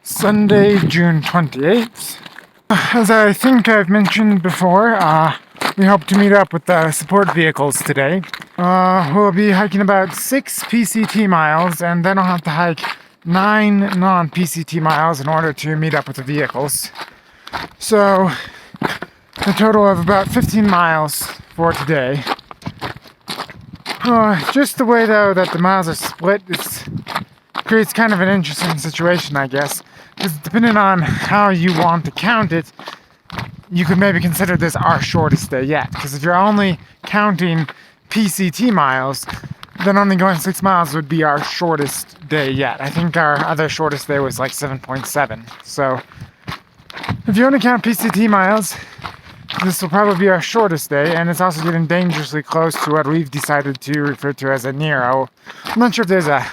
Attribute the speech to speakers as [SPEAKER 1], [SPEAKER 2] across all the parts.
[SPEAKER 1] Sunday, June 28th. As I think I've mentioned before, we hope to meet up with the support vehicles today. We'll be hiking about 6 PCT miles, and then I'll have to hike 9 non-PCT miles in order to meet up with the vehicles. So, a total of about 15 miles for today. Just the way, though, that the miles are split, it creates kind of an interesting situation, I guess. Because depending on how you want to count it, you could maybe consider this our shortest day yet. Because if you're only counting PCT miles, then only going 6 miles would be our shortest day yet. I think our other shortest day was like 7.7. So, if you only count PCT miles, this will probably be our shortest day, and it's also getting dangerously close to what we've decided to refer to as a Nero. I'm not sure if there's a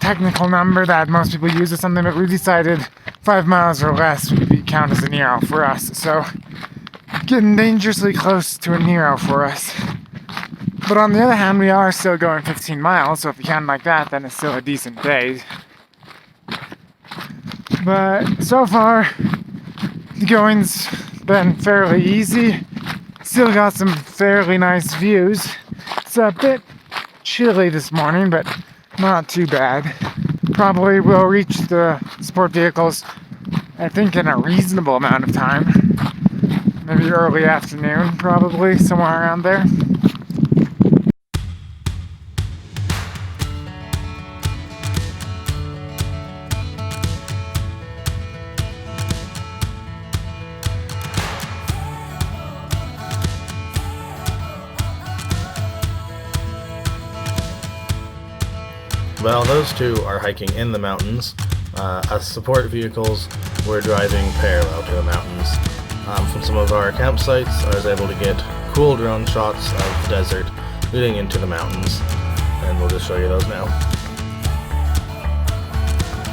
[SPEAKER 1] technical number that most people use or something, but we decided 5 miles or less would count as a Nero for us. So, getting dangerously close to a Nero for us. But on the other hand, we are still going 15 miles, so if you count like that, then it's still a decent day. But so far, the going's been fairly easy. Still got some fairly nice views. It's a bit chilly this morning, but not too bad. Probably will reach the support vehicles, I think, in a reasonable amount of time. Maybe early afternoon, probably, somewhere around there.
[SPEAKER 2] Well, those two are hiking in the mountains. As support vehicles, we're driving parallel to the mountains. From some of our campsites, I was able to get cool drone shots of the desert leading into the mountains, and we'll just show you those now.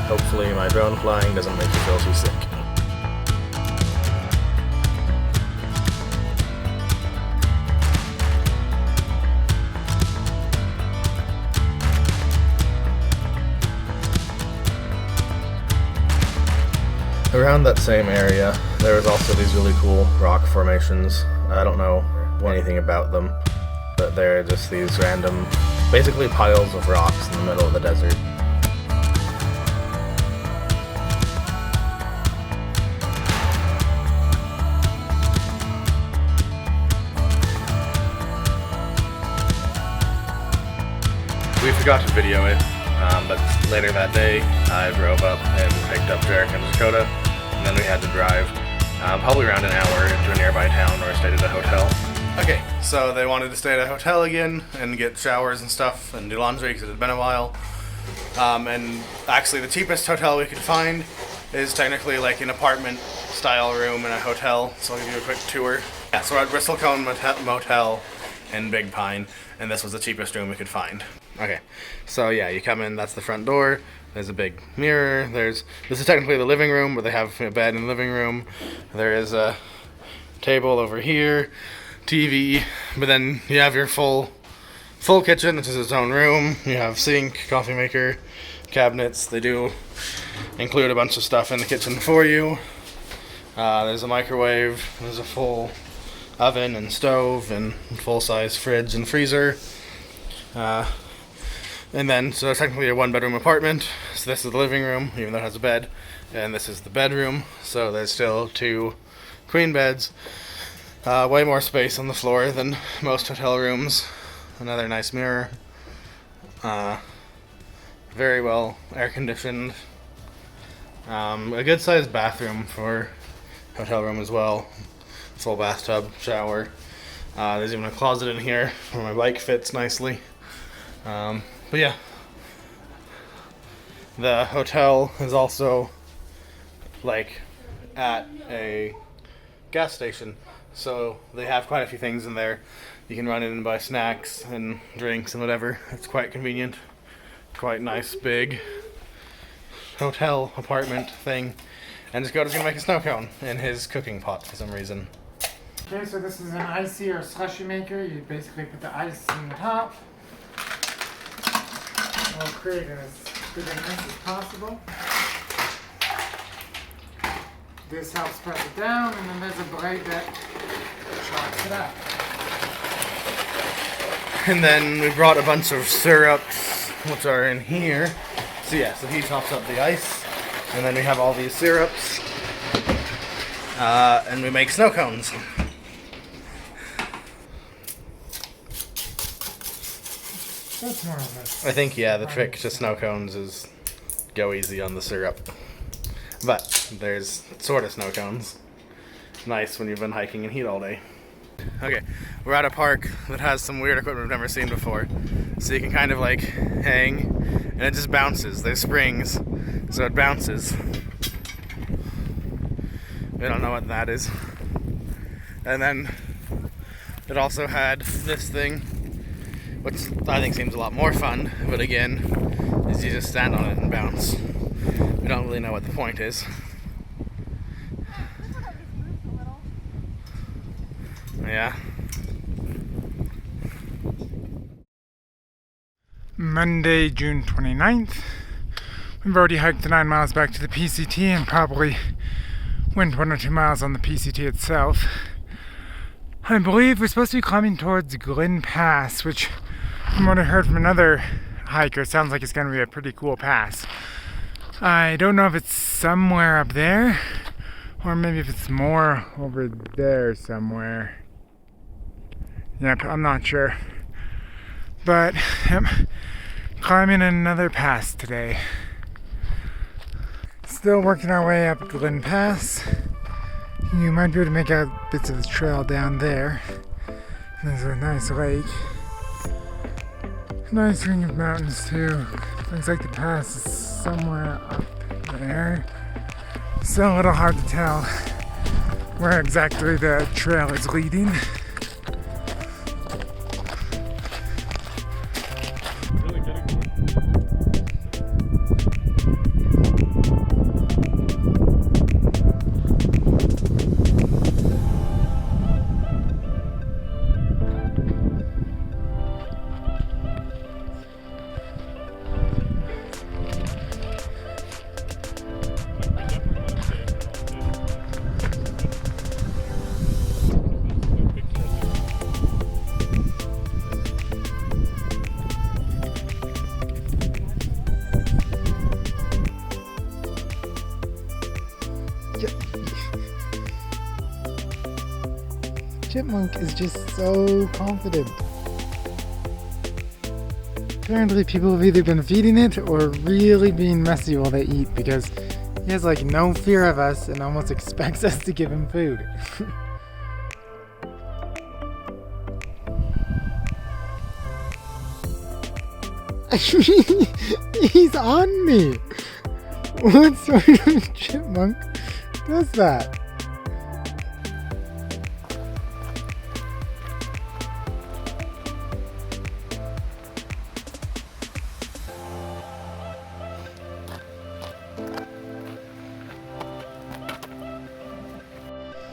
[SPEAKER 2] Hopefully my drone flying doesn't make you feel too sick. Around that same area, there was also these really cool rock formations. I don't know anything about them, but they're just these random, basically piles of rocks in the middle of the desert. We forgot to video it, but later that day I drove up and picked up Jerica and Jakota, and then we had to drive probably around an hour to a nearby town where I stayed at a hotel. Okay, so they wanted to stay at a hotel again and get showers and stuff and do laundry because it had been a while. And actually the cheapest hotel we could find is technically like an apartment style room in a hotel, so I'll give you a quick tour. Yeah, so we're at Bristlecone Motel in Big Pine, and this was the cheapest room we could find. Okay, so yeah, you come in, that's the front door, there's a big mirror, this is technically the living room, where they have a bed in the living room, there is a table over here, TV, but then you have your full kitchen, which is its own room, you have sink, coffee maker, cabinets, they do include a bunch of stuff in the kitchen for you, there's a microwave, there's a full oven and stove, and full-size fridge and freezer, and then, so it's technically a one-bedroom apartment. So this is the living room, even though it has a bed. And this is the bedroom. So there's still 2 queen beds. Way more space on the floor than most hotel rooms. Another nice mirror. Very well air-conditioned. A good-sized bathroom for hotel room as well. Full bathtub, shower. There's even a closet in here where my bike fits nicely. But yeah, the hotel is also like at a gas station, so they have quite a few things in there. You can run in and buy snacks and drinks and whatever. It's quite convenient, quite nice big hotel apartment thing. And Jakota's gonna make a snow cone in his cooking pot for some reason.
[SPEAKER 1] Okay, so this is an icy or slushy maker. You basically put the ice in the top. We'll create it as good and nice as possible. This helps press it down, and then there's a blade that chops it up.
[SPEAKER 2] And then we brought a bunch of syrups, which are in here. So yeah, so he tops up the ice, and then we have all these syrups, and we make snow cones.
[SPEAKER 1] That's more of it.
[SPEAKER 2] I think, yeah, the trick to snow cones is go easy on the syrup. But there's sort of snow cones. Nice when you've been hiking in heat all day. Okay, we're at a park that has some weird equipment we've never seen before. So you can kind of like hang, and it just bounces. There's springs, so it bounces. We don't know what that is. And then it also had this thing, which I think seems a lot more fun, but again, is you just stand on it and bounce. We don't really know what the point is. Yeah.
[SPEAKER 1] Monday, June 29th. We've already hiked the 9 miles back to the PCT and probably went 1 or 2 miles on the PCT itself. I believe we're supposed to be climbing towards Glen Pass, which, from what I heard from another hiker, sounds like it's going to be a pretty cool pass. I don't know if it's somewhere up there, or maybe if it's more over there somewhere. Yep, I'm not sure. But yep, climbing another pass today. Still working our way up Glen Pass. You might be able to make out bits of the trail down there. There's a nice lake. Nice ring of mountains too. Looks like the pass is somewhere up there. Still a little hard to tell where exactly the trail is leading. Chipmunk is just so confident. Apparently people have either been feeding it or really being messy while they eat, because he has like no fear of us and almost expects us to give him food. He's on me! What sort of chipmunk does that?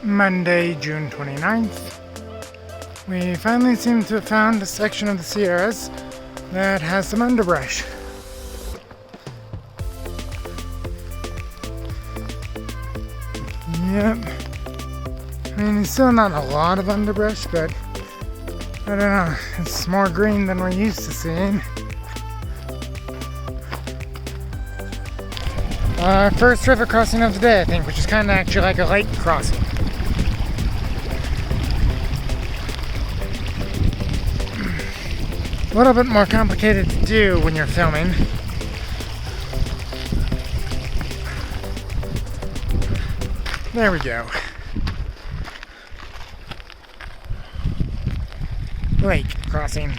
[SPEAKER 1] Monday, June 29th. We finally seem to have found a section of the Sierras that has some underbrush. Yep. I mean, it's still not a lot of underbrush, but I don't know, it's more green than we're used to seeing. Our first river crossing of the day, I think, which is kind of actually like a lake crossing. A little bit more complicated to do when you're filming. There we go. Lake crossing.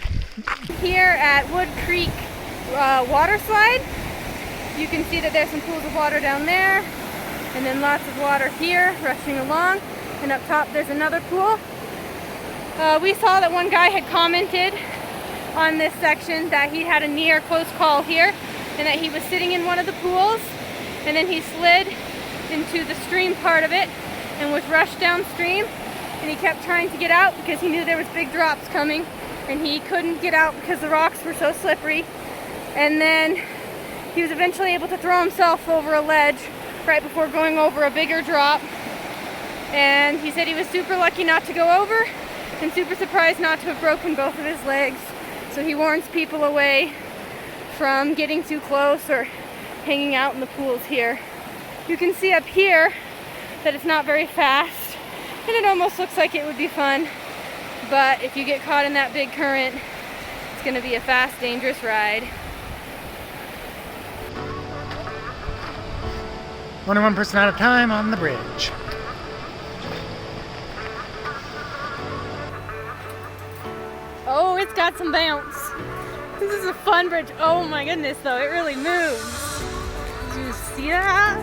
[SPEAKER 3] Here at Wood Creek water slide, you can see that there's some pools of water down there, and then lots of water here rushing along, and up top there's another pool. We saw that one guy had commented on this section that he had a near close call here, and that he was sitting in one of the pools, and then he slid into the stream part of it and was rushed downstream, and he kept trying to get out because he knew there was big drops coming, and he couldn't get out because the rocks were so slippery. And then he was eventually able to throw himself over a ledge right before going over a bigger drop. And he said he was super lucky not to go over and super surprised not to have broken both of his legs. So he warns people away from getting too close or hanging out in the pools here. You can see up here that it's not very fast, and it almost looks like it would be fun. But if you get caught in that big current, it's going to be a fast, dangerous ride.
[SPEAKER 1] Only one person at a time on the bridge.
[SPEAKER 3] Oh, it's got some bounce. This is a fun bridge. Oh my goodness, though, it really moves. Did you see that?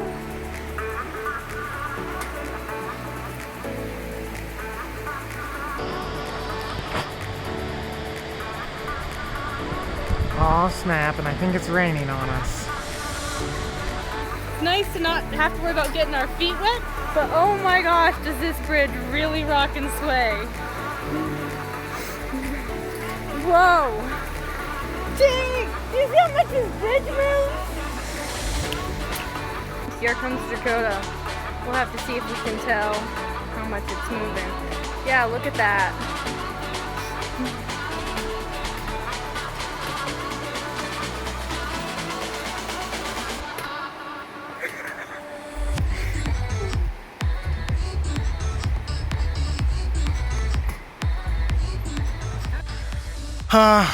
[SPEAKER 1] Oh snap, and I think it's raining on us.
[SPEAKER 3] It's nice to not have to worry about getting our feet wet, but oh my gosh, does this bridge really rock and sway. Whoa! Dang! Do you see how much this bridge moves? Here comes Jakota. We'll have to see if we can tell how much it's moving. Yeah, look at that.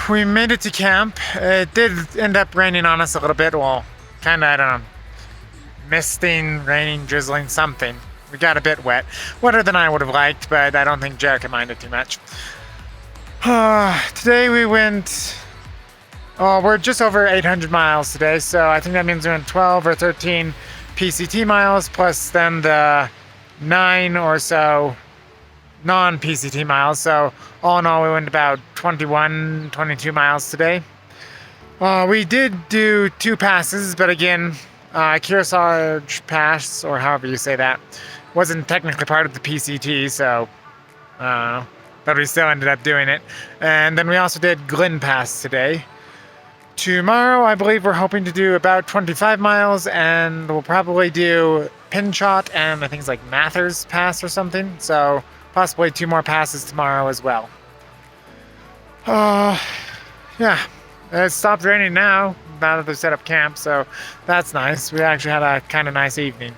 [SPEAKER 1] We made it to camp. It did end up raining on us a little bit. Well, kind of, I don't know, misting, raining, drizzling, something. We got a bit wet. Wetter than I would have liked, but I don't think Jerica minded too much. Today we went, we're just over 800 miles today, so I think that means we went 12 or 13 PCT miles, plus then the 9 or so non-PCT miles. So all in all, we went about 21, 22 miles today. We did do 2 passes, but again, Kearsarge Pass, or however you say that, wasn't technically part of the PCT, so but we still ended up doing it. And then we also did Glen Pass today. Tomorrow, I believe we're hoping to do about 25 miles, and we'll probably do Pinchot and I think it's like Mathers Pass or something. So possibly 2 more passes tomorrow as well. Yeah, it stopped raining now that they set up camp, so that's nice. We actually had a kind of nice evening.